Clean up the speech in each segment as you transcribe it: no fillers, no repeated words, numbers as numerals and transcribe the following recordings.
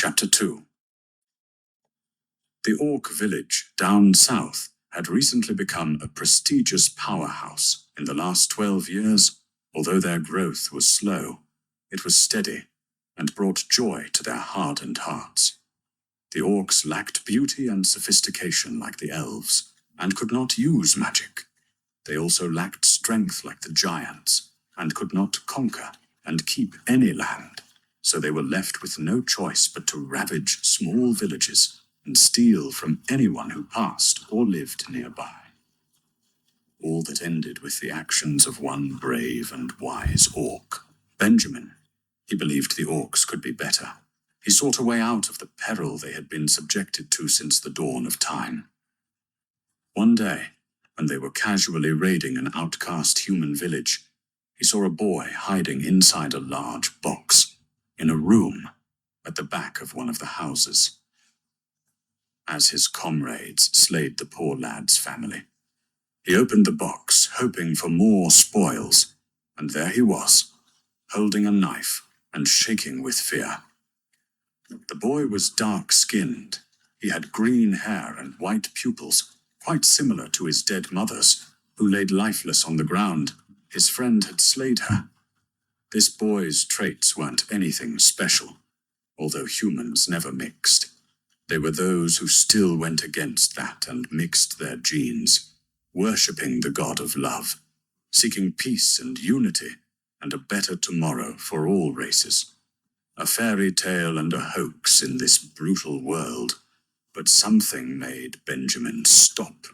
Chapter 2. The orc village down south had recently become a prestigious powerhouse. In the last 12 years, although their growth was slow, it was steady and brought joy to their hardened hearts. The orcs lacked beauty and sophistication like the elves, and could not use magic. They also lacked strength like the giants, and could not conquer and keep any land, so they were left with no choice but to ravage small villages and steal from anyone who passed or lived nearby. All that ended with the actions of one brave and wise orc, Benjamin. He believed the orcs could be better. He sought a way out of the peril they had been subjected to since the dawn of time. One day, when they were casually raiding an outcast human village, he saw a boy hiding inside a large box, in a room at the back of one of the houses. As his comrades slayed the poor lad's family, he opened the box, hoping for more spoils, and there he was, holding a knife and shaking with fear. The boy was dark-skinned. He had green hair and white pupils, quite similar to his dead mother's, who laid lifeless on the ground. His friend had slayed her. This boy's traits weren't anything special, although humans never mixed. They were those who still went against that and mixed their genes, worshipping the god of love, seeking peace and unity and a better tomorrow for all races. A fairy tale and a hoax in this brutal world, but something made Benjamin stop.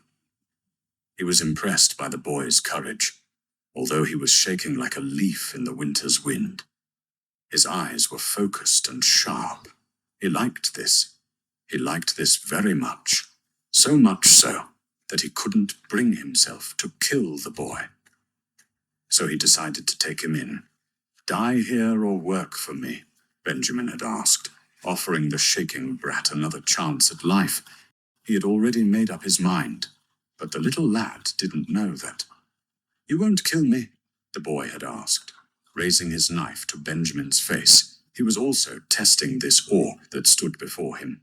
He was impressed by the boy's courage, although he was shaking like a leaf in the winter's wind. His eyes were focused and sharp. He liked this. He liked this very much, so much so that he couldn't bring himself to kill the boy. So he decided to take him in. "Die here or work for me?" Benjamin had asked, offering the shaking brat another chance at life. He had already made up his mind, but the little lad didn't know that. "You won't kill me?" the boy had asked, raising his knife to Benjamin's face. He was also testing this orc that stood before him.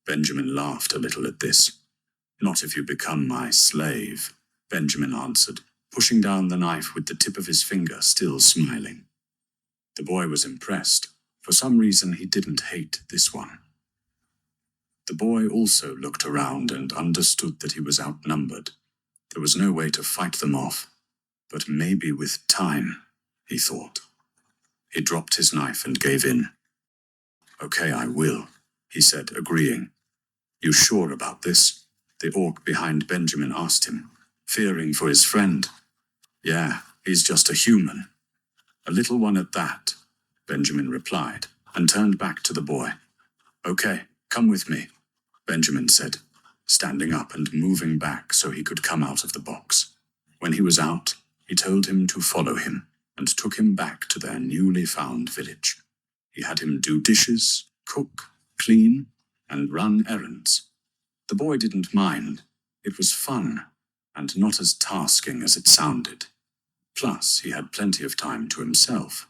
Benjamin laughed a little at this. "Not if you become my slave," Benjamin answered, pushing down the knife with the tip of his finger, still smiling. The boy was impressed. For some reason, he didn't hate this one. The boy also looked around and understood that he was outnumbered. There was no way to fight them off, but maybe with time, he thought. He dropped his knife and gave in. "Okay, I will," he said, agreeing. "You sure about this?" the orc behind Benjamin asked him, fearing for his friend. "Yeah, he's just a human. A little one at that," Benjamin replied, and turned back to the boy. "Okay, come with me," Benjamin said, standing up and moving back so he could come out of the box. When he was out, he told him to follow him and took him back to their newly found village. He had him do dishes, cook, clean, and run errands. The boy didn't mind. It was fun, and not as tasking as it sounded. Plus, he had plenty of time to himself.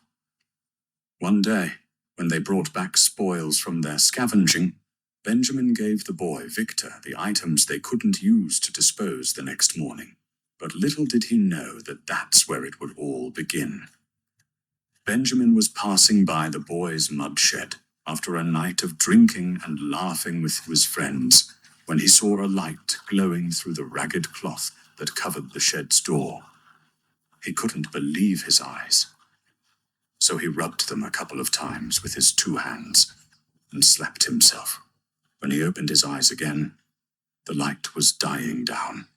One day, when they brought back spoils from their scavenging, Benjamin gave the boy, Victor, the items they couldn't use to dispose the next morning. But little did he know that that's where it would all begin. Benjamin was passing by the boy's mud shed after a night of drinking and laughing with his friends when he saw a light glowing through the ragged cloth that covered the shed's door. He couldn't believe his eyes. So he rubbed them a couple of times with his 2 hands and slapped himself. When he opened his eyes again, the light was dying down.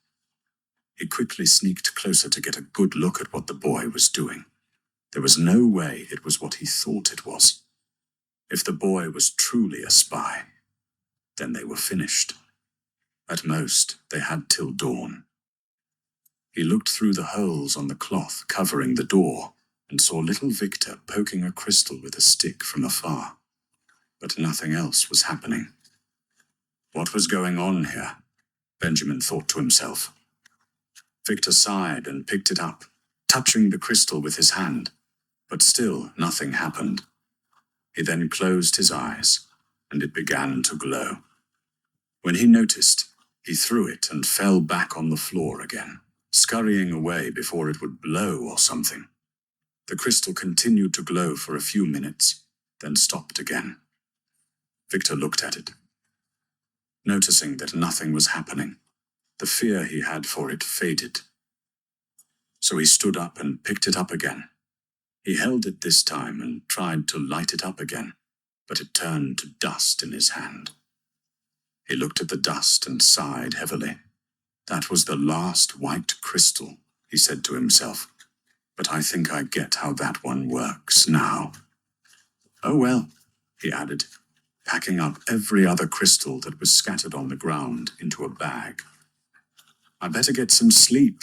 He quickly sneaked closer to get a good look at what the boy was doing. There was no way it was what he thought it was. If the boy was truly a spy, then they were finished. At most, they had till dawn. He looked through the holes on the cloth covering the door and saw little Victor poking a crystal with a stick from afar. But nothing else was happening. What was going on here? Benjamin thought to himself. Victor sighed and picked it up, touching the crystal with his hand, but still nothing happened. He then closed his eyes and it began to glow. When he noticed, he threw it and fell back on the floor again, scurrying away before it would blow or something. The crystal continued to glow for a few minutes, then stopped again. Victor looked at it. Noticing that nothing was happening, the fear he had for it faded. So he stood up and picked it up again. He held it this time and tried to light it up again, but it turned to dust in his hand. He looked at the dust and sighed heavily. That was the last white crystal, he said to himself. But I think I get how that one works now. Oh well, he added, packing up every other crystal that was scattered on the ground into a bag. I better get some sleep,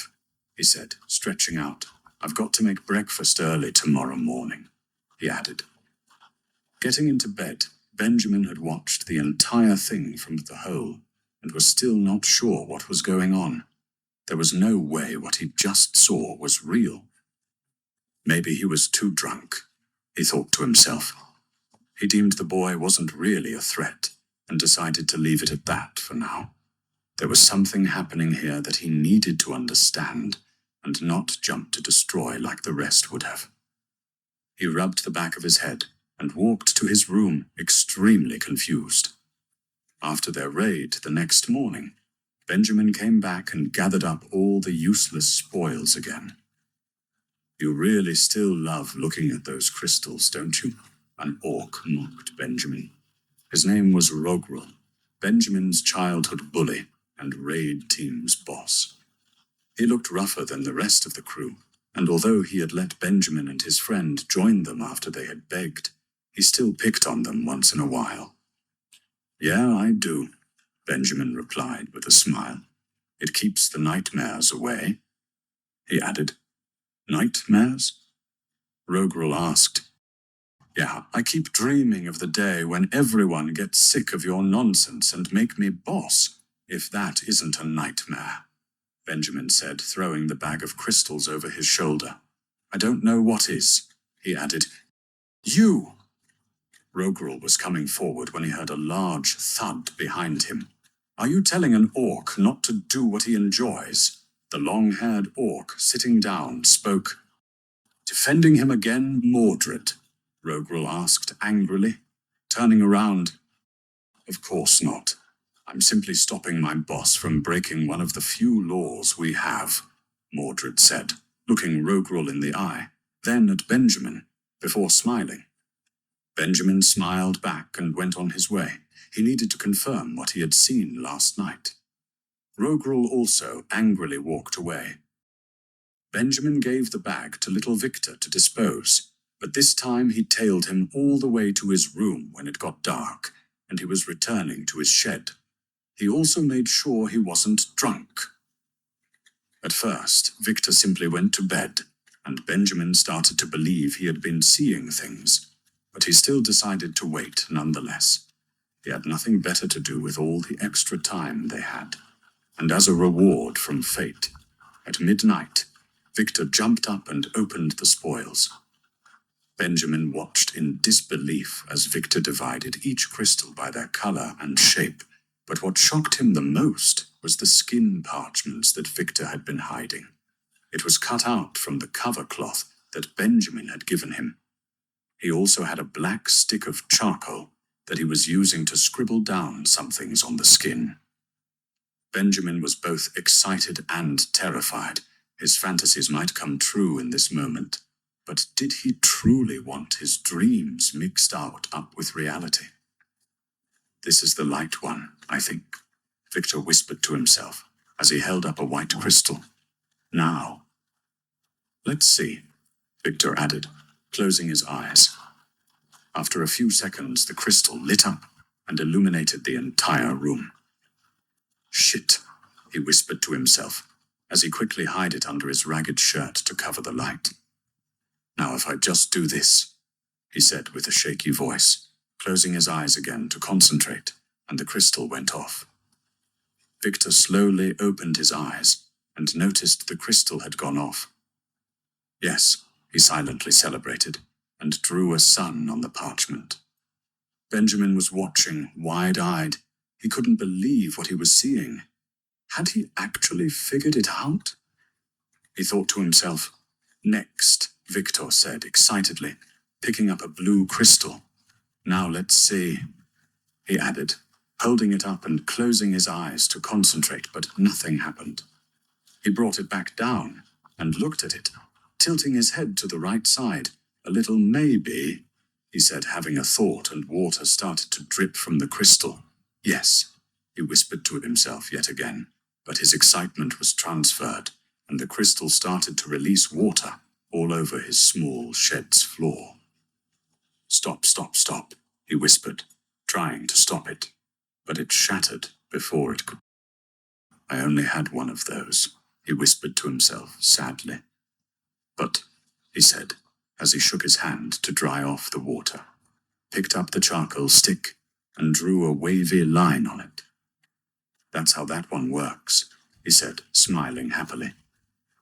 he said, stretching out. I've got to make breakfast early tomorrow morning, he added. Getting into bed, Benjamin had watched the entire thing from the hole and was still not sure what was going on. There was no way what he just saw was real. Maybe he was too drunk, he thought to himself. He deemed the boy wasn't really a threat and decided to leave it at that for now. There was something happening here that he needed to understand and not jump to destroy like the rest would have. He rubbed the back of his head and walked to his room, extremely confused. After their raid the next morning, Benjamin came back and gathered up all the useless spoils again. You really still love looking at those crystals, don't you? An orc mocked Benjamin. His name was Rogrul, Benjamin's childhood bully and raid team's boss. He looked rougher than the rest of the crew, and although he had let Benjamin and his friend join them after they had begged, he still picked on them once in a while. Yeah, I do, Benjamin replied with a smile. It keeps the nightmares away. He added, Nightmares? Rogrul asked. Yeah, I keep dreaming of the day when everyone gets sick of your nonsense and make me boss, if that isn't a nightmare, Benjamin said, throwing the bag of crystals over his shoulder. I don't know what is, he added. You! Rogrul was coming forward when he heard a large thud behind him. Are you telling an orc not to do what he enjoys? The long-haired orc, sitting down, spoke. Defending him again, Mordred? Rogrul asked angrily, turning around. Of course not. I'm simply stopping my boss from breaking one of the few laws we have, Mordred said, looking Rogrul in the eye, then at Benjamin, before smiling. Benjamin smiled back and went on his way. He needed to confirm what he had seen last night. Rogrul also angrily walked away. Benjamin gave the bag to little Victor to dispose, but this time he tailed him all the way to his room when it got dark, and he was returning to his shed. He also made sure he wasn't drunk. At first, Victor simply went to bed, and Benjamin started to believe he had been seeing things, but he still decided to wait nonetheless. He had nothing better to do with all the extra time they had. And as a reward from fate, at midnight, Victor jumped up and opened the spoils. Benjamin watched in disbelief as Victor divided each crystal by their color and shape, but what shocked him the most was the skin parchments that Victor had been hiding. It was cut out from the cover cloth that Benjamin had given him. He also had a black stick of charcoal that he was using to scribble down some things on the skin. Benjamin was both excited and terrified. His fantasies might come true in this moment, but did he truly want his dreams mixed up with reality? This is the light one, I think, Victor whispered to himself as he held up a white crystal. Now. Let's see, Victor added, closing his eyes. After a few seconds, the crystal lit up and illuminated the entire room. Shit, he whispered to himself, as he quickly hid it under his ragged shirt to cover the light. Now if I just do this, he said with a shaky voice, closing his eyes again to concentrate, and the crystal went off. Victor slowly opened his eyes and noticed the crystal had gone off. Yes, he silently celebrated, and drew a sun on the parchment. Benjamin was watching, wide-eyed. He couldn't believe what he was seeing. Had he actually figured it out? He thought to himself. Next, Victor said excitedly, picking up a blue crystal. Now let's see, he added, holding it up and closing his eyes to concentrate, but nothing happened. He brought it back down and looked at it, tilting his head to the right side. A little maybe, he said, having a thought, and water started to drip from the crystal. Yes, he whispered to himself yet again, but his excitement was transferred, and the crystal started to release water all over his small shed's floor. Stop, stop, stop, he whispered, trying to stop it, but it shattered before it could. I only had one of those, he whispered to himself sadly. But, he said, as he shook his hand to dry off the water, picked up the charcoal stick and drew a wavy line on it. That's how that one works, he said, smiling happily.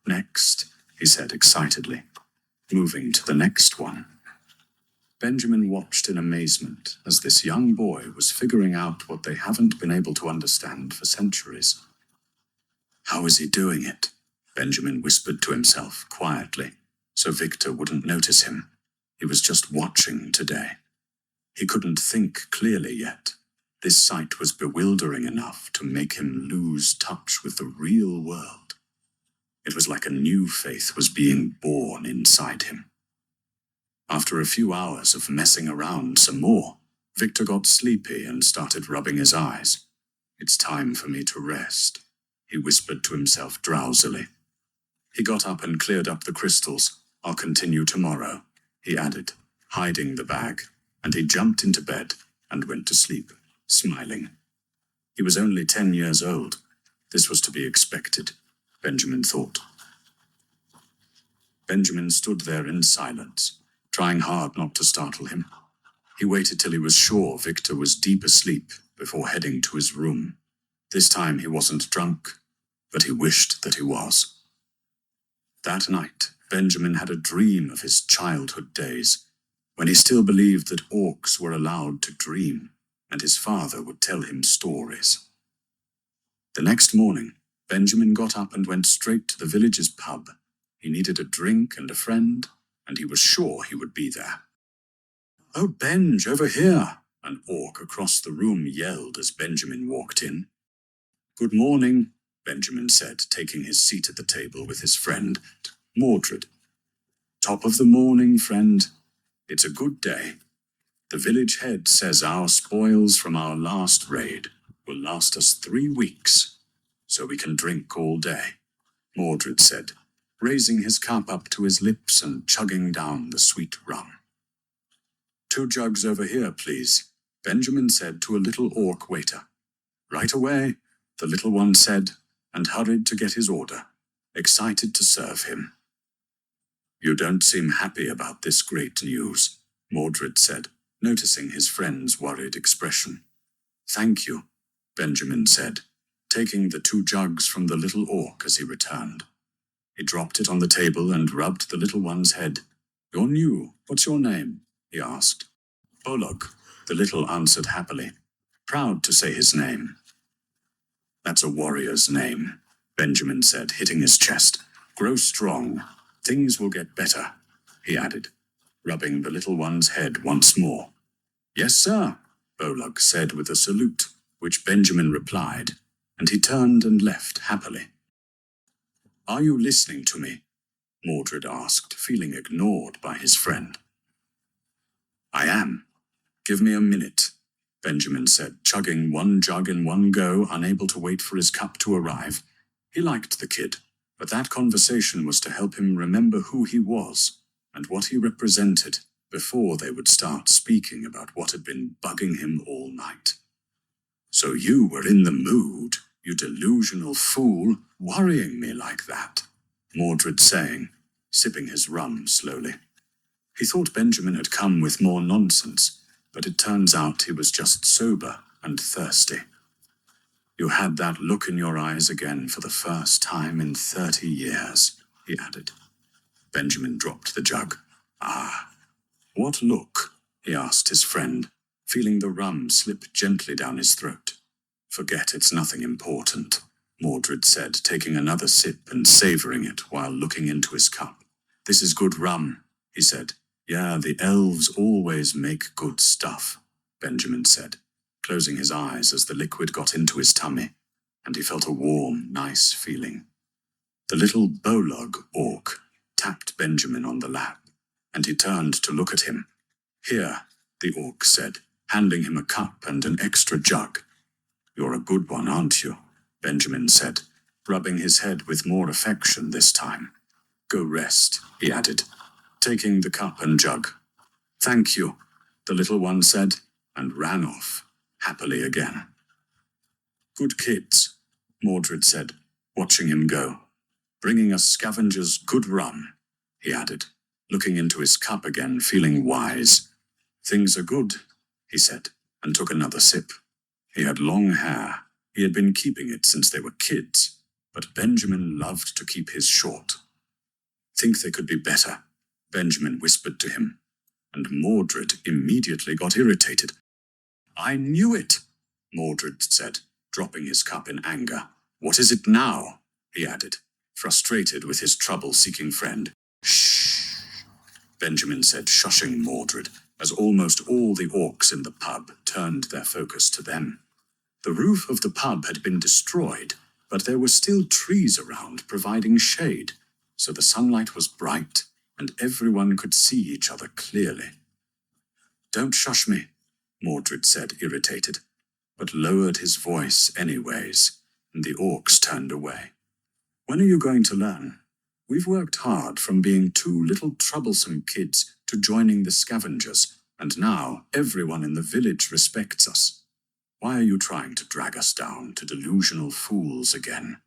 Next, he said excitedly, moving to the next one. Benjamin watched in amazement as this young boy was figuring out what they haven't been able to understand for centuries. How is he doing it? Benjamin whispered to himself quietly, so Victor wouldn't notice him. He was just watching today. He couldn't think clearly yet. This sight was bewildering enough to make him lose touch with the real world. It was like a new faith was being born inside him. After a few hours of messing around some more, Victor got sleepy and started rubbing his eyes. It's time for me to rest, he whispered to himself drowsily. He got up and cleared up the crystals. I'll continue tomorrow, he added, hiding the bag, and he jumped into bed and went to sleep, smiling. He was only 10 years old. This was to be expected, Benjamin thought. Benjamin stood there in silence, trying hard not to startle him. He waited till he was sure Victor was deep asleep before heading to his room. This time he wasn't drunk, but he wished that he was. That night, Benjamin had a dream of his childhood days, when he still believed that orcs were allowed to dream, and his father would tell him stories. The next morning, Benjamin got up and went straight to the village's pub. He needed a drink and a friend, and he was sure he would be there. "Oh, Benj, over here!" an orc across the room yelled as Benjamin walked in. "Good morning," Benjamin said, taking his seat at the table with his friend, Mordred. "Top of the morning, friend. It's a good day. The village head says our spoils from our last raid will last us 3 weeks, so we can drink all day," Mordred said, raising his cup up to his lips and chugging down the sweet rum. "2 jugs over here, please," Benjamin said to a little orc waiter. "Right away," the little one said, and hurried to get his order, excited to serve him. "You don't seem happy about this great news," Mordred said, noticing his friend's worried expression. "Thank you," Benjamin said, taking the 2 jugs from the little orc as he returned. He dropped it on the table and rubbed the little one's head. "You're new. What's your name?" he asked. "Bolog," the little answered happily, proud to say his name. "That's a warrior's name," Benjamin said, hitting his chest. "Grow strong. Things will get better," he added, rubbing the little one's head once more. "Yes, sir," Bolog said with a salute, which Benjamin replied, and he turned and left happily. "Are you listening to me?" Mordred asked, feeling ignored by his friend. "I am. Give me a minute," Benjamin said, chugging 1 jug in one go, unable to wait for his cup to arrive. He liked the kid, but that conversation was to help him remember who he was and what he represented before they would start speaking about what had been bugging him all night. "So you were in the mood, you delusional fool, worrying me like that," Mordred saying, sipping his rum slowly. He thought Benjamin had come with more nonsense, but it turns out he was just sober and thirsty. "You had that look in your eyes again for the first time in 30 years, he added. Benjamin dropped the jug. "Ah, what look?" he asked his friend, feeling the rum slip gently down his throat. "Forget it's nothing important," Mordred said, taking another sip and savoring it while looking into his cup. "This is good rum," he said. "Yeah, the elves always make good stuff," Benjamin said, closing his eyes as the liquid got into his tummy, and he felt a warm, nice feeling. The little Bolog orc tapped Benjamin on the lap, and he turned to look at him. "Here," the orc said, handing him a cup and an extra jug. "You're a good one, aren't you?" Benjamin said, rubbing his head with more affection this time. "Go rest," he added, taking the cup and jug. "Thank you," the little one said, and ran off, happily again. "Good kids," Mordred said, watching him go. "Bringing us scavengers good rum," he added, looking into his cup again, feeling wise. "Things are good," he said, and took another sip. He had long hair. He had been keeping it since they were kids, but Benjamin loved to keep his short. "Think they could be better," Benjamin whispered to him, and Mordred immediately got irritated. "I knew it," Mordred said, dropping his cup in anger. "What is it now?" he added, frustrated with his trouble-seeking friend. "Shh," Benjamin said, shushing Mordred, as almost all the orcs in the pub turned their focus to them. The roof of the pub had been destroyed, but there were still trees around providing shade, so the sunlight was bright and everyone could see each other clearly. "Don't shush me," Mordred said, irritated, but lowered his voice anyways, and the orcs turned away. "When are you going to learn? We've worked hard from being two little troublesome kids to joining the scavengers, and now everyone in the village respects us. Why are you trying to drag us down to delusional fools again?"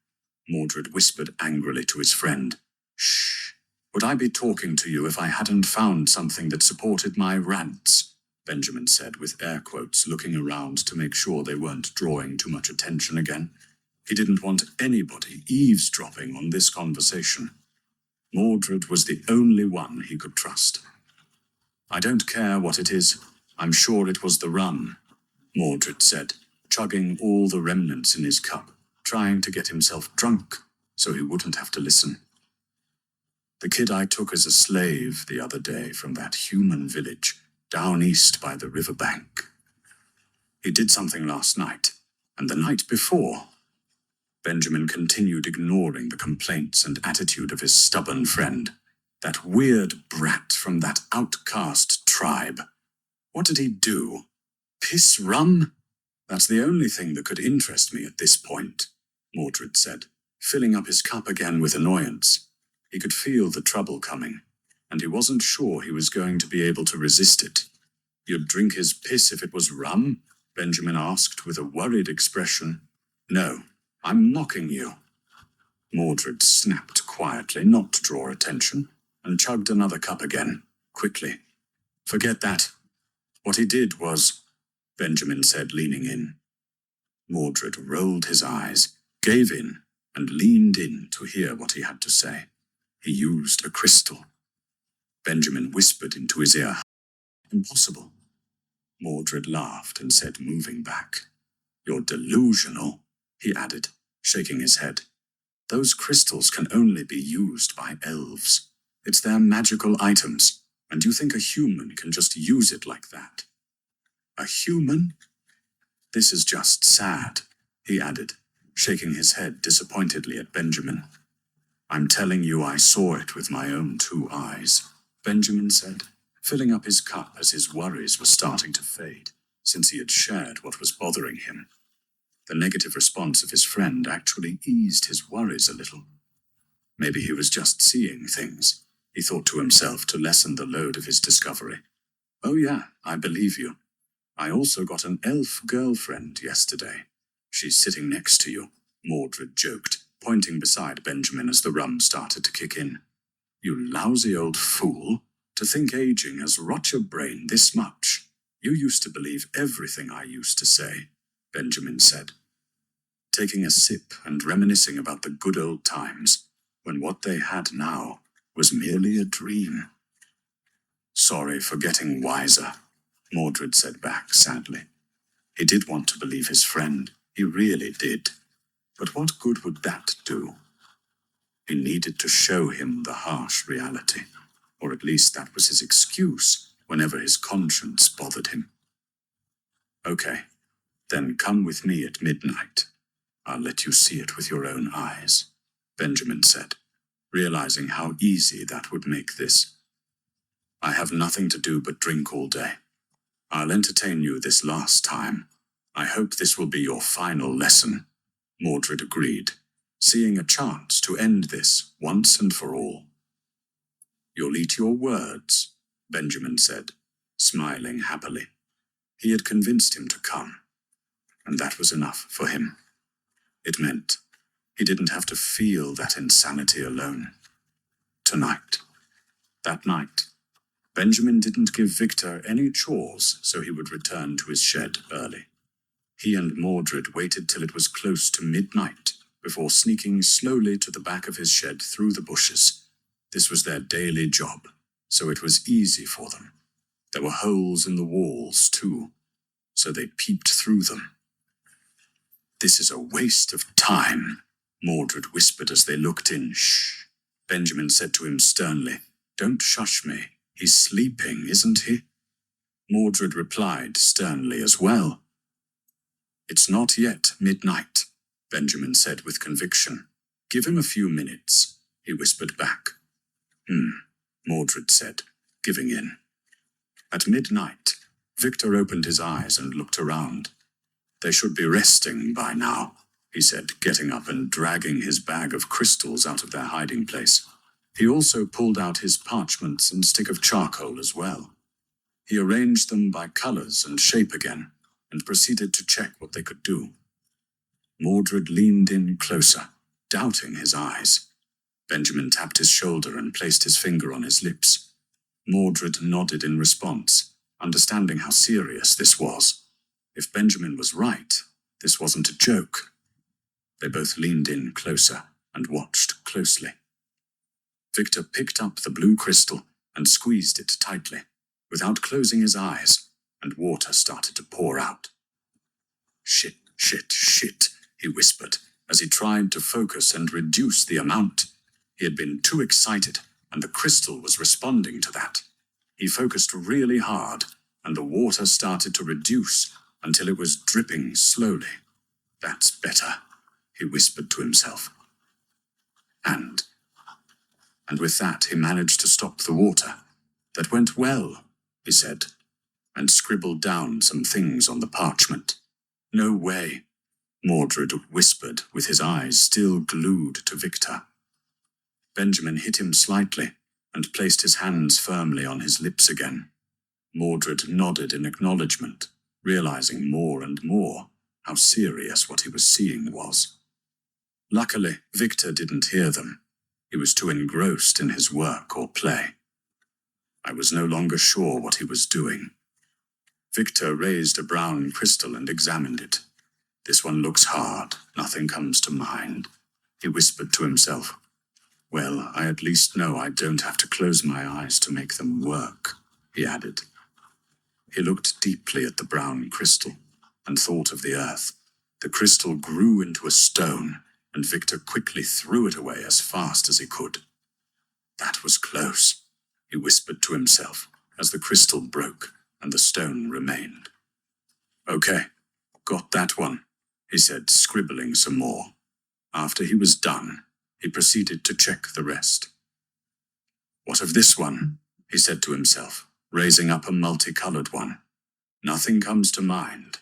Mordred whispered angrily to his friend. "Shh. Would I be talking to you if I hadn't found something that supported my rants?" Benjamin said with air quotes, looking around to make sure they weren't drawing too much attention again. He didn't want anybody eavesdropping on this conversation. Mordred was the only one he could trust. "I don't care what it is. I'm sure it was the rum," Mordred said, chugging all the remnants in his cup, trying to get himself drunk so he wouldn't have to listen. "The kid I took as a slave the other day from that human village down east by the riverbank. He did something last night, and the night before." Benjamin continued ignoring the complaints and attitude of his stubborn friend. "That weird brat from that outcast tribe. What did he do? Piss rum? That's the only thing that could interest me at this point," Mordred said, filling up his cup again with annoyance. He could feel the trouble coming, and he wasn't sure he was going to be able to resist it. "You'd drink his piss if it was rum?" Benjamin asked with a worried expression. "No, I'm mocking you." Mordred snapped quietly, not to draw attention, and chugged another cup again, quickly. "Forget that. What he did was," Benjamin said, leaning in. Mordred rolled his eyes, gave in, and leaned in to hear what he had to say. "He used a crystal." Benjamin whispered into his ear. "Impossible." Mordred laughed and said, moving back. "You're delusional," he added, shaking his head. "Those crystals can only be used by elves. It's their magical items, and you think a human can just use it like that?" "A human? This is just sad," he added, shaking his head disappointedly at Benjamin. "I'm telling you I saw it with my own 2 eyes," Benjamin said, filling up his cup as his worries were starting to fade, since he had shared what was bothering him. The negative response of his friend actually eased his worries a little. Maybe he was just seeing things, he thought to himself to lessen the load of his discovery. "Oh yeah, I believe you. I also got an elf girlfriend yesterday. She's sitting next to you," Mordred joked, pointing beside Benjamin as the rum started to kick in. "You lousy old fool. To think aging has rot your brain this much. You used to believe everything I used to say," Benjamin said, taking a sip and reminiscing about the good old times, when what they had now was merely a dream. "Sorry for getting wiser," Mordred said back sadly. He did want to believe his friend. He really did. But what good would that do? He needed to show him the harsh reality, or at least that was his excuse whenever his conscience bothered him. Okay, then come with me at midnight. I'll let you see it with your own eyes, Benjamin said, realizing how easy that would make this. I have nothing to do but drink all day. I'll entertain you this last time. I hope this will be your final lesson, Mordred agreed, seeing a chance to end this once and for all. You'll eat your words, Benjamin said, smiling happily. He had convinced him to come, and that was enough for him. It meant he didn't have to feel that insanity alone. Tonight, that night, Benjamin didn't give Victor any chores, so he would return to his shed early. He and Mordred waited till it was close to midnight before sneaking slowly to the back of his shed through the bushes. This was their daily job, so it was easy for them. There were holes in the walls, too, so they peeped through them. This is a waste of time, Mordred whispered as they looked in. Shh, Benjamin said to him sternly. Don't shush me. He's sleeping, isn't he? Mordred replied sternly as well. It's not yet midnight, Benjamin said with conviction. Give him a few minutes, he whispered back. Mordred said, giving in. At midnight, Victor opened his eyes and looked around. They should be resting by now, he said, getting up and dragging his bag of crystals out of their hiding place. He also pulled out his parchments and stick of charcoal as well. He arranged them by colors and shape again, and proceeded to check what they could do. Mordred leaned in closer, doubting his eyes. Benjamin tapped his shoulder and placed his finger on his lips. Mordred nodded in response, understanding how serious this was. If Benjamin was right, this wasn't a joke. They both leaned in closer and watched closely. Victor picked up the blue crystal and squeezed it tightly, without closing his eyes, and water started to pour out. Shit, shit, shit, he whispered, as he tried to focus and reduce the amount. He had been too excited, and the crystal was responding to that. He focused really hard, and the water started to reduce until it was dripping slowly. That's better, he whispered to himself. And with that he managed to stop the water. That went well, he said, and scribbled down some things on the parchment. No way, Mordred whispered, with his eyes still glued to Victor. Benjamin hit him slightly and placed his hands firmly on his lips again. Mordred nodded in acknowledgement, realizing more and more how serious what he was seeing was. Luckily, Victor didn't hear them. He was too engrossed in his work or play. I was no longer sure what he was doing. Victor raised a brown crystal and examined it. This one looks hard. Nothing comes to mind, he whispered to himself. Well, I at least know I don't have to close my eyes to make them work, he added. He looked deeply at the brown crystal and thought of the earth. The crystal grew into a stone, and Victor quickly threw it away as fast as he could. That was close, he whispered to himself, as the crystal broke and the stone remained. Okay, got that one, he said, scribbling some more. After he was done, he proceeded to check the rest. What of this one? He said to himself, raising up a multicolored one. Nothing comes to mind,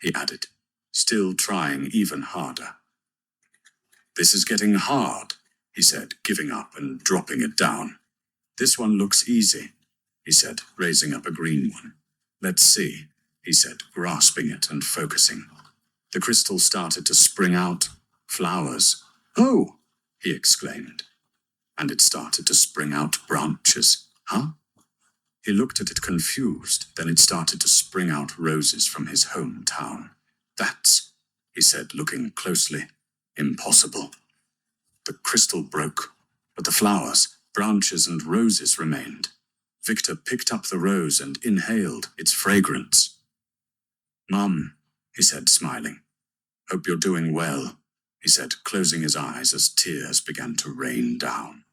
he added, still trying even harder. This is getting hard, he said, giving up and dropping it down. This one looks easy, he said, raising up a green one. Let's see, he said, grasping it and focusing. The crystal started to spring out. Flowers. Oh, he exclaimed. And it started to spring out branches. Huh? He looked at it confused, then it started to spring out roses from his hometown. That's, he said, looking closely, impossible. The crystal broke, but the flowers, branches, and roses remained. Victor picked up the rose and inhaled its fragrance. "Mum," he said, smiling. "Hope you're doing well," he said, closing his eyes as tears began to rain down.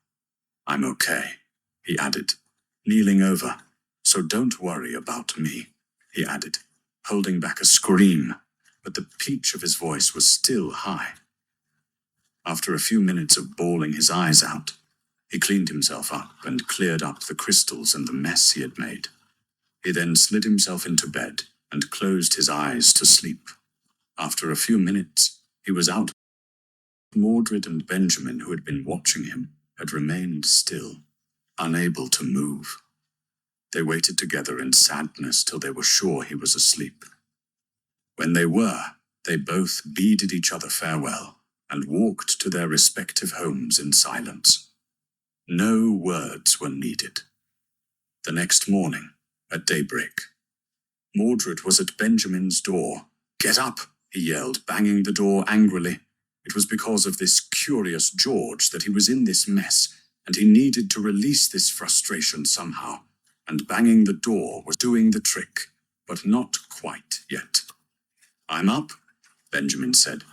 "I'm okay," he added, kneeling over. "So don't worry about me," he added, holding back a scream, but the pitch of his voice was still high. After a few minutes of bawling his eyes out, he cleaned himself up and cleared up the crystals and the mess he had made. He then slid himself into bed and closed his eyes to sleep. After a few minutes, he was out. Mordred and Benjamin, who had been watching him, had remained still, unable to move. They waited together in sadness till they were sure he was asleep. When they were, they both bided each other farewell and walked to their respective homes in silence. No words were needed. The next morning, at daybreak, Mordred was at Benjamin's door. "Get up!" he yelled, banging the door angrily. It was because of this curious George that he was in this mess, and he needed to release this frustration somehow, and banging the door was doing the trick, but not quite yet. "I'm up," Benjamin said,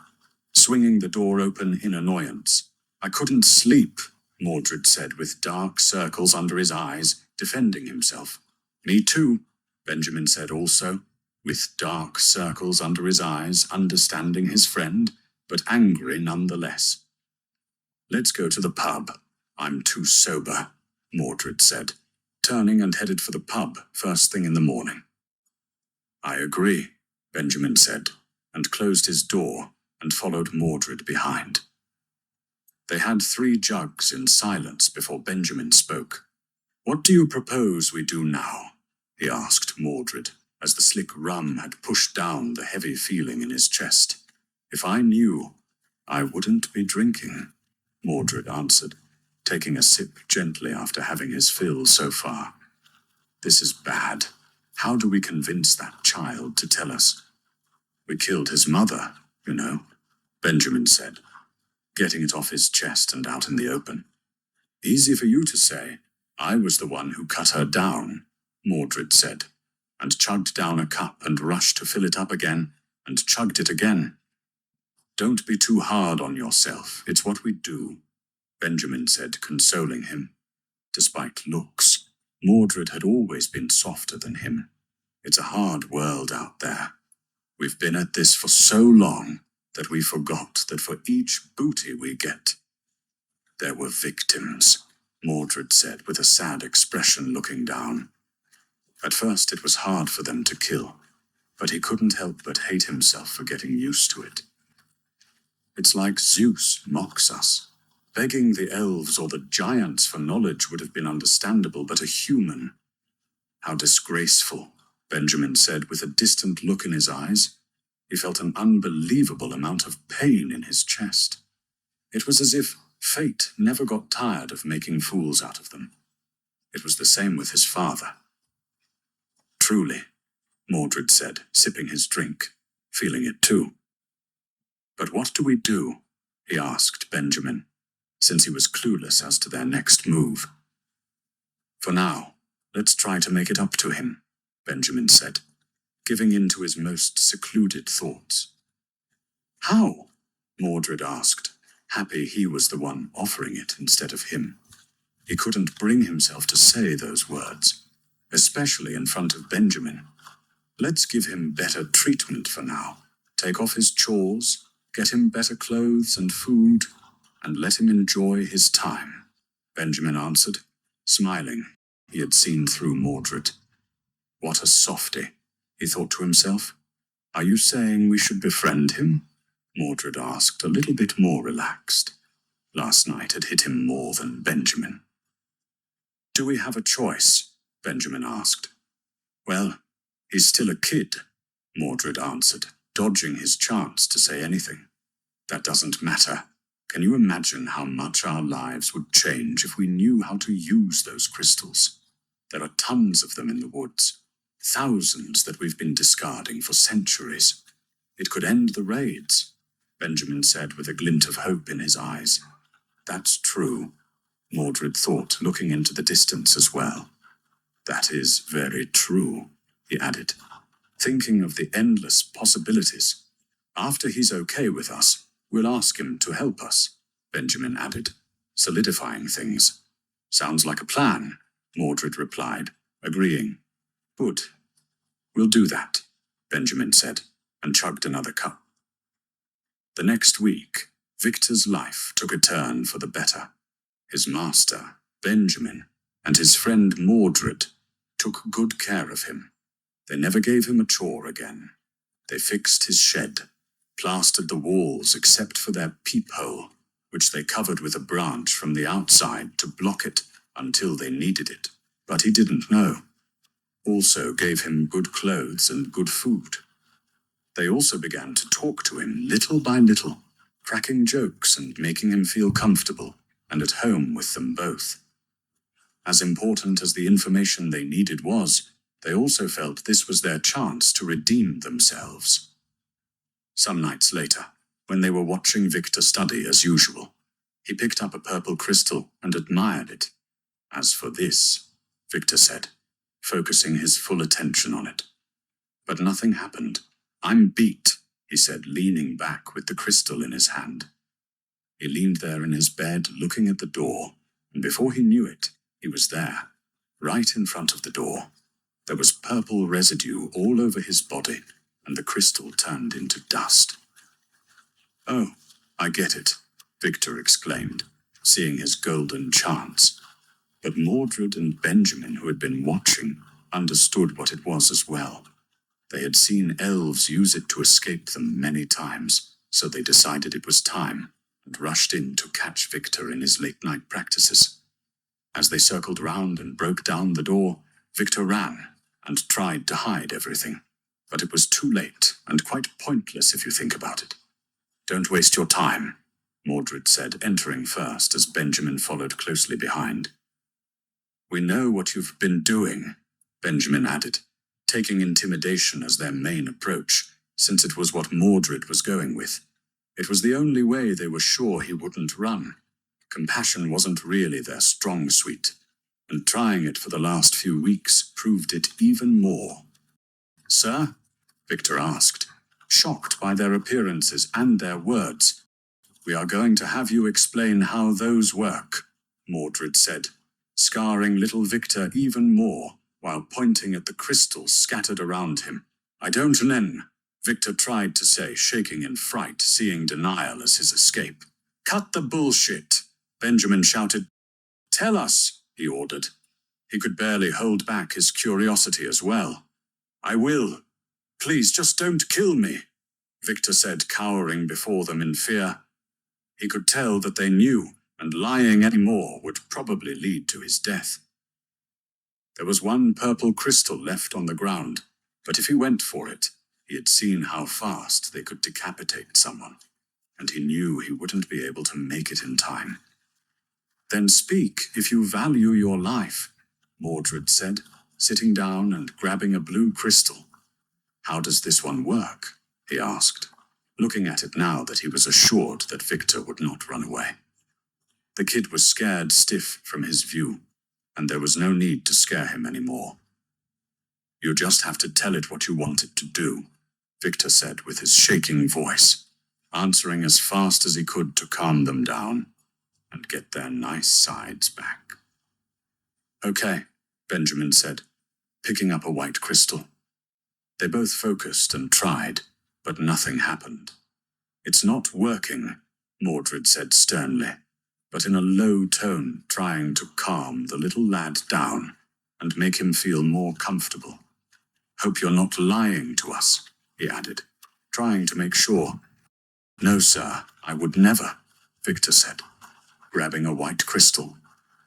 swinging the door open in annoyance. "I couldn't sleep," Mordred said with dark circles under his eyes, defending himself. "Me too," Benjamin said also, with dark circles under his eyes, understanding his friend, but angry nonetheless. "Let's go to the pub. I'm too sober," Mordred said, turning and headed for the pub first thing in the morning. "I agree," Benjamin said, and closed his door and followed Mordred behind. They had 3 jugs in silence before Benjamin spoke. "What do you propose we do now?" he asked Mordred, as the slick rum had pushed down the heavy feeling in his chest. "If I knew, I wouldn't be drinking," Mordred answered, taking a sip gently after having his fill so far. "This is bad. How do we convince that child to tell us?" "We killed his mother, you know," Benjamin said, getting it off his chest and out in the open. "Easy for you to say. I was the one who cut her down," Mordred said, and chugged down a cup and rushed to fill it up again, and chugged it again. "Don't be too hard on yourself. It's what we do," Benjamin said, consoling him. Despite looks, Mordred had always been softer than him. It's a hard world out there. We've been at this for so long that we forgot that for each booty we get, there were victims, Mordred said with a sad expression looking down. At first it was hard for them to kill, but he couldn't help but hate himself for getting used to it. It's like Zeus mocks us. Begging the elves or the giants for knowledge would have been understandable, but a human. How disgraceful, Benjamin said with a distant look in his eyes. He felt an unbelievable amount of pain in his chest. It was as if fate never got tired of making fools out of them. It was the same with his father. "Truly," Mordred said, sipping his drink, feeling it too. "But what do we do?" he asked Benjamin, since he was clueless as to their next move. "For now, let's try to make it up to him," Benjamin said, giving in to his most secluded thoughts. "How?" Mordred asked, happy he was the one offering it instead of him. He couldn't bring himself to say those words, especially in front of Benjamin. Let's give him better treatment for now. Take off his chores, get him better clothes and food, and let him enjoy his time, Benjamin answered, smiling. He had seen through Mordred. What a softy, he thought to himself. Are you saying we should befriend him? Mordred asked, a little bit more relaxed. Last night had hit him more than Benjamin. Do we have a choice? Benjamin asked. Well, he's still a kid, Mordred answered, dodging his chance to say anything. That doesn't matter. Can you imagine how much our lives would change if we knew how to use those crystals? There are tons of them in the woods, thousands that we've been discarding for centuries. It could end the raids, Benjamin said with a glint of hope in his eyes. That's true, Mordred thought, looking into the distance as well. That is very true, he added, thinking of the endless possibilities. After he's okay with us, we'll ask him to help us, Benjamin added, solidifying things. Sounds like a plan, Mordred replied, agreeing. Good. We'll do that, Benjamin said, and chugged another cup. The next week, Victor's life took a turn for the better. His master, Benjamin, and his friend Mordred took good care of him. They never gave him a chore again. They fixed his shed, plastered the walls except for their peephole, which they covered with a branch from the outside to block it until they needed it. But he didn't know. Also gave him good clothes and good food. They also began to talk to him little by little, cracking jokes and making him feel comfortable and at home with them both. As important as the information they needed was, they also felt this was their chance to redeem themselves. Some nights later, when they were watching Victor study as usual, he picked up a purple crystal and admired it. As for this, Victor said, focusing his full attention on it. But nothing happened. I'm beat, he said, leaning back with the crystal in his hand. He leaned there in his bed, looking at the door, and before he knew it, he was there, right in front of the door. There was purple residue all over his body, and the crystal turned into dust. Oh, I get it, Victor exclaimed, seeing his golden chance. But Mordred and Benjamin, who had been watching, understood what it was as well. They had seen elves use it to escape them many times, so they decided it was time and rushed in to catch Victor in his late-night practices. As they circled round and broke down the door, Victor ran and tried to hide everything. But it was too late and quite pointless if you think about it. Don't waste your time, Mordred said, entering first as Benjamin followed closely behind. We know what you've been doing, Benjamin added, taking intimidation as their main approach, since it was what Mordred was going with. It was the only way they were sure he wouldn't run. Compassion wasn't really their strong suit, and trying it for the last few weeks proved it even more. Sir? Victor asked, shocked by their appearances and their words. We are going to have you explain how those work, Mordred said, scarring little Victor even more while pointing at the crystals scattered around him. I don't know, Victor tried to say, shaking in fright, seeing denial as his escape. Cut the bullshit, Benjamin shouted. Tell us, he ordered. He could barely hold back his curiosity as well. I will. Please, just don't kill me, Victor said, cowering before them in fear. He could tell that they knew, and lying any more would probably lead to his death. There was one purple crystal left on the ground, but if he went for it, he had seen how fast they could decapitate someone, and he knew he wouldn't be able to make it in time. Then speak if you value your life, Mordred said, sitting down and grabbing a blue crystal. How does this one work? He asked, looking at it now that he was assured that Victor would not run away. The kid was scared stiff from his view, and there was no need to scare him anymore. You just have to tell it what you want it to do, Victor said with his shaking voice, answering as fast as he could to calm them down and get their nice sides back. Okay, Benjamin said, picking up a white crystal. They both focused and tried, but nothing happened. It's not working, Mordred said sternly, but in a low tone, trying to calm the little lad down and make him feel more comfortable. Hope you're not lying to us, he added, trying to make sure. No, sir, I would never, Victor said, grabbing a white crystal.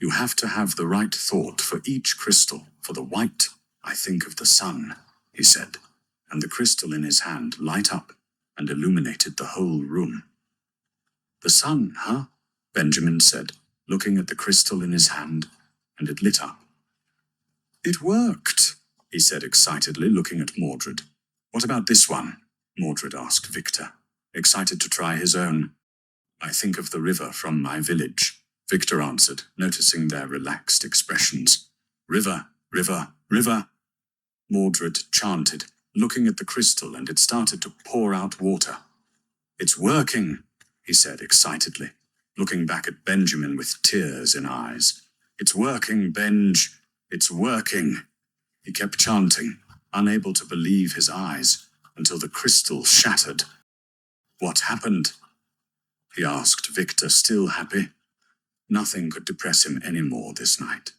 You have to have the right thought for each crystal. For the white, I think of the sun, he said, and the crystal in his hand light up and illuminated the whole room. The sun, huh? Benjamin said, looking at the crystal in his hand, and it lit up. It worked, he said excitedly, looking at Mordred. What about this one? Mordred asked Victor, excited to try his own. I think of the river from my village, Victor answered, noticing their relaxed expressions. River, River, river, Mordred chanted, looking at the crystal, and it started to pour out water. It's working, he said excitedly, looking back at Benjamin with tears in eyes. It's working, Benj. It's working. He kept chanting, unable to believe his eyes, until the crystal shattered. What happened? He asked Victor, still happy. Nothing could depress him any more this night.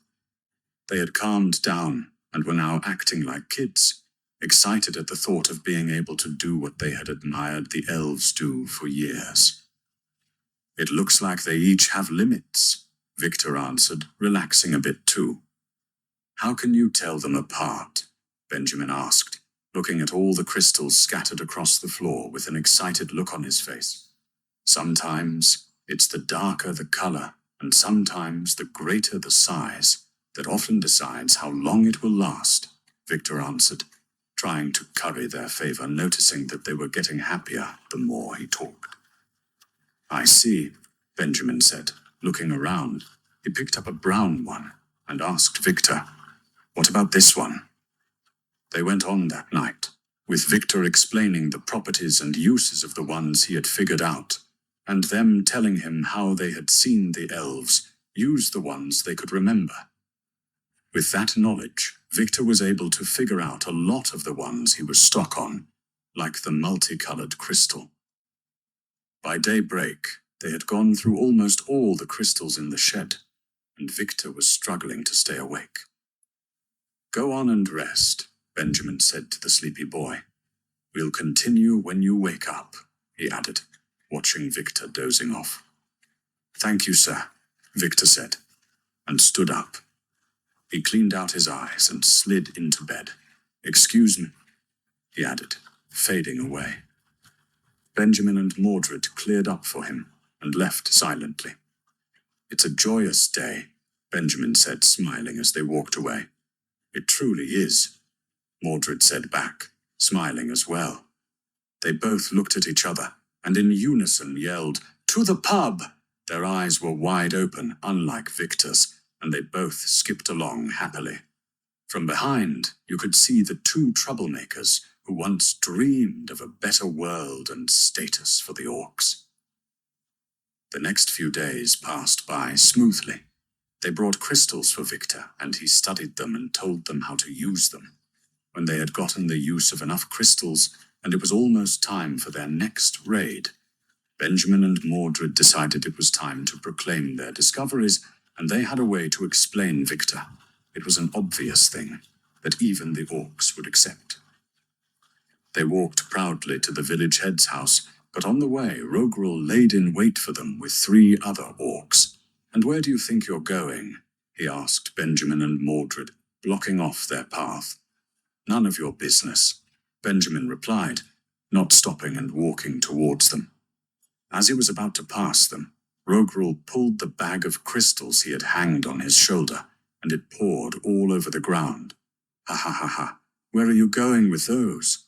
They had calmed down and were now acting like kids, excited at the thought of being able to do what they had admired the elves do for years. It looks like they each have limits, Victor answered, relaxing a bit too. How can you tell them apart? Benjamin asked, looking at all the crystals scattered across the floor with an excited look on his face. Sometimes it's the darker the color, and sometimes the greater the size, that often decides how long it will last, Victor answered, trying to curry their favor, noticing that they were getting happier the more he talked. I see, Benjamin said, looking around. He picked up a brown one and asked Victor, what about this one? They went on that night, with Victor explaining the properties and uses of the ones he had figured out, and them telling him how they had seen the elves use the ones they could remember. With that knowledge, Victor was able to figure out a lot of the ones he was stuck on, like the multicolored crystal. By daybreak, they had gone through almost all the crystals in the shed, and Victor was struggling to stay awake. Go on and rest, Benjamin said to the sleepy boy. We'll continue when you wake up, he added, watching Victor dozing off. Thank you, sir, Victor said, and stood up. He cleaned out his eyes and slid into bed. Excuse me, he added, fading away. Benjamin and Mordred cleared up for him and left silently. It's a joyous day, Benjamin said, smiling as they walked away. It truly is, Mordred said back, smiling as well. They both looked at each other and in unison yelled, To the pub! Their eyes were wide open, unlike Victor's, and they both skipped along happily. From behind, you could see the two troublemakers who once dreamed of a better world and status for the orcs. The next few days passed by smoothly. They brought crystals for Victor, and he studied them and told them how to use them. When they had gotten the use of enough crystals, and it was almost time for their next raid, Benjamin and Mordred decided it was time to proclaim their discoveries, and they had a way to explain Victor. It was an obvious thing that even the orcs would accept. They walked proudly to the village head's house, but on the way, Rogrul laid in wait for them with 3 other orcs. And where do you think you're going? He asked Benjamin and Mordred, blocking off their path. None of your business, Benjamin replied, not stopping and walking towards them. As he was about to pass them, Rogrul pulled the bag of crystals he had hanged on his shoulder, and it poured all over the ground. Ha ha ha ha, where are you going with those?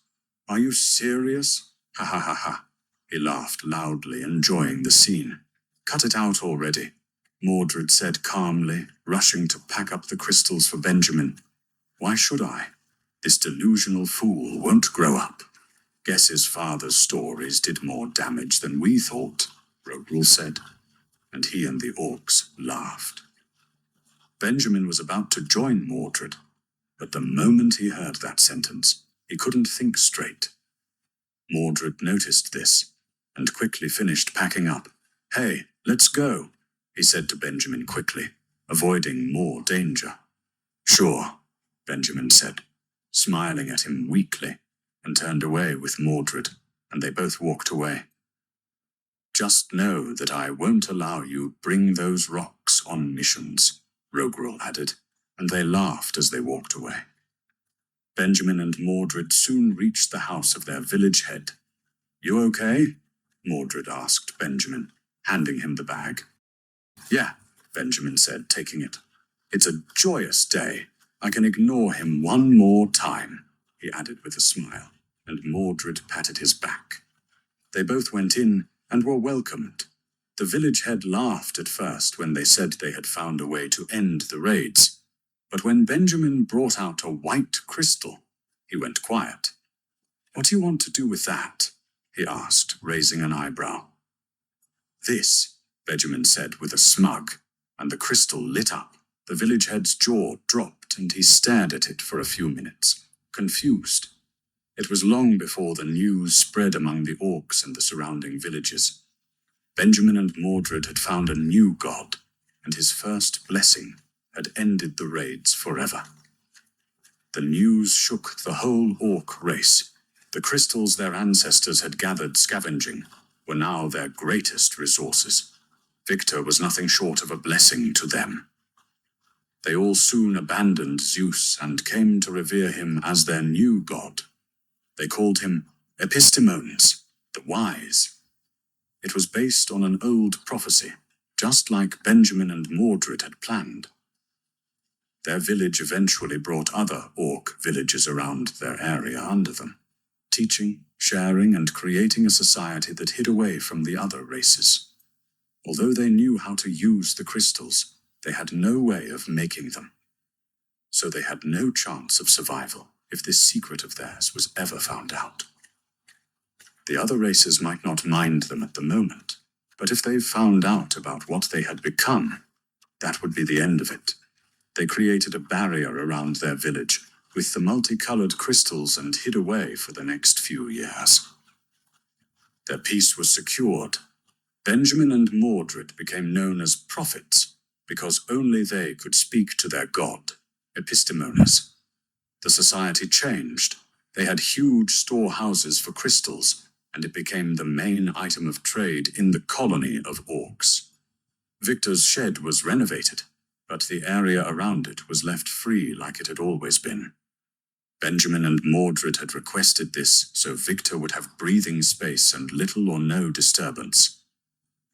Are you serious? Ha ha ha ha. He laughed loudly, enjoying the scene. Cut it out already, Mordred said calmly, rushing to pack up the crystals for Benjamin. Why should I? This delusional fool won't grow up. Guess his father's stories did more damage than we thought, Rogrul said, and he and the orcs laughed. Benjamin was about to join Mordred, but the moment he heard that sentence, he couldn't think straight. Mordred noticed this, and quickly finished packing up. Hey, let's go, he said to Benjamin quickly, avoiding more danger. Sure, Benjamin said, smiling at him weakly, and turned away with Mordred, and they both walked away. Just know that I won't allow you bring those rocks on missions, Rogrul added, and they laughed as they walked away. Benjamin and Mordred soon reached the house of their village head. You okay? Mordred asked Benjamin, handing him the bag. Yeah, Benjamin said, taking it. It's a joyous day. I can ignore him one more time, he added with a smile, and Mordred patted his back. They both went in and were welcomed. The village head laughed at first when they said they had found a way to end the raids, But when Benjamin brought out a white crystal, he went quiet. "What do you want to do with that?" he asked, raising an eyebrow. "This," Benjamin said with a smug, and the crystal lit up. The village head's jaw dropped, and he stared at it for a few minutes, confused. It was long before the news spread among the orcs and the surrounding villages. Benjamin and Mordred had found a new god, and his first blessing had ended the raids forever. The news shook the whole orc race. The crystals their ancestors had gathered scavenging were now their greatest resources. Victor was nothing short of a blessing to them. They all soon abandoned Zeus and came to revere him as their new god. They called him Epistimones, the wise. It was based on an old prophecy, just like Benjamin and Mordred had planned. Their village eventually brought other orc villages around their area under them, teaching, sharing, and creating a society that hid away from the other races. Although they knew how to use the crystals, they had no way of making them. So they had no chance of survival if this secret of theirs was ever found out. The other races might not mind them at the moment, but if they found out about what they had become, that would be the end of it. They created a barrier around their village with the multicolored crystals and hid away for the next few years. Their peace was secured. Benjamin and Mordred became known as prophets because only they could speak to their god, Epistimones. The society changed. They had huge storehouses for crystals, and it became the main item of trade in the colony of orcs. Victor's shed was renovated, but the area around it was left free like it had always been. Benjamin and Mordred had requested this so Victor would have breathing space and little or no disturbance.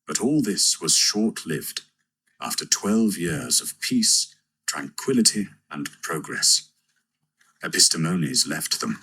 But all this was short-lived. After 12 years of peace, tranquility, and progress, Epistimones left them.